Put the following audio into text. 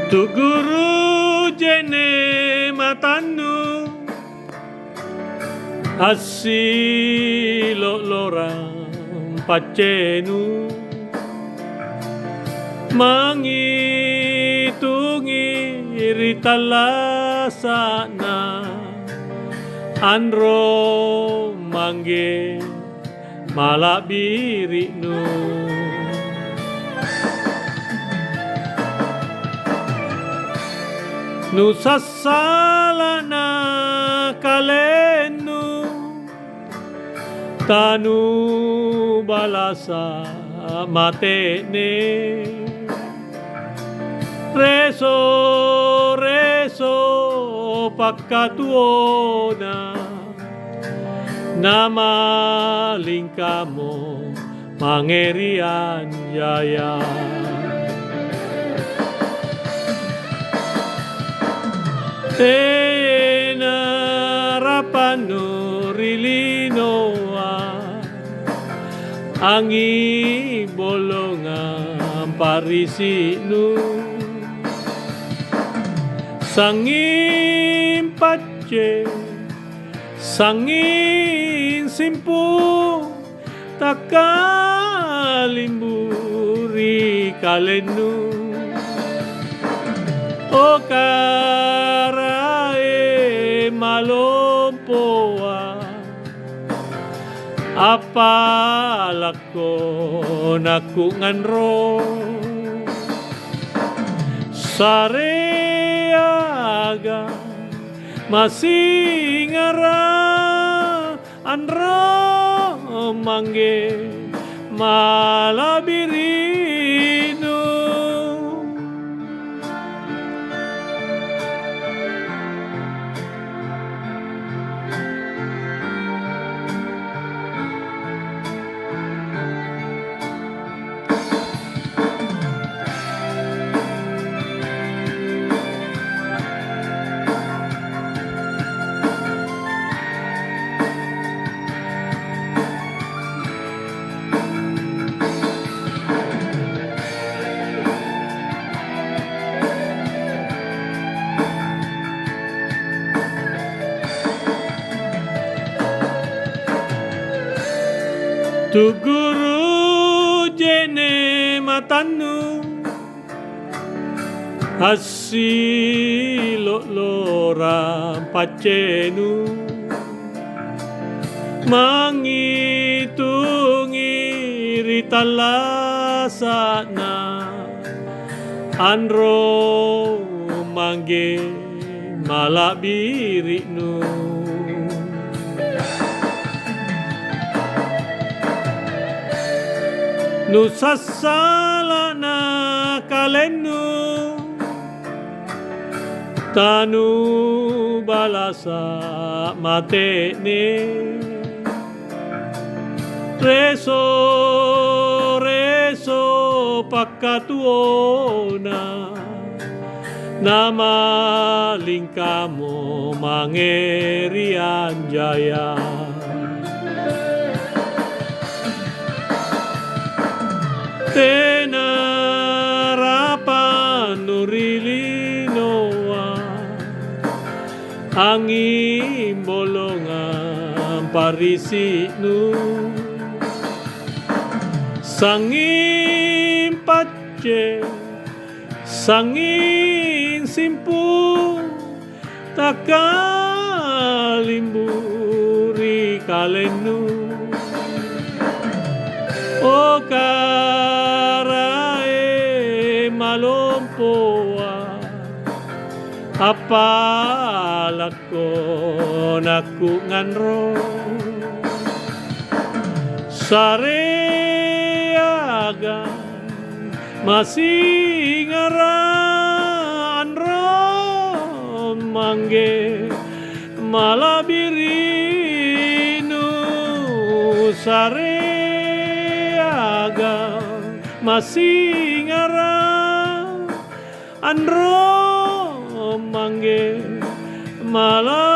Tu guru jene matanu asilo lorang pacenu mangitungi ritala sana andro mangge malabirinu Nusasalana kalenu tanu balasa matene reso reso pakatuona nama lingkamo mangerian jaya Tena rapano rilinoa angi bolongan parisinu sangin pace sangin simpu takalimburi kalenu o karae malompoa apalako naku nganro sareaga masih ngara andro mangge malabirinu Tu guru jene matanu asilo lora pacenu mangitungi ritala sana andro mangge malabirinu Nusasalana kalenu tanu balasa matene reso reso pakatuona nama lingkamo mangerian jaya Tena rapano rilinoa angin bolongan parisinu sangin pace sangin simpu takalimburi kalenu o karae malompoa apalako naku nganro sareaga masih ngara andro mangge malabirinu sareaga masih ngara andro mangge malah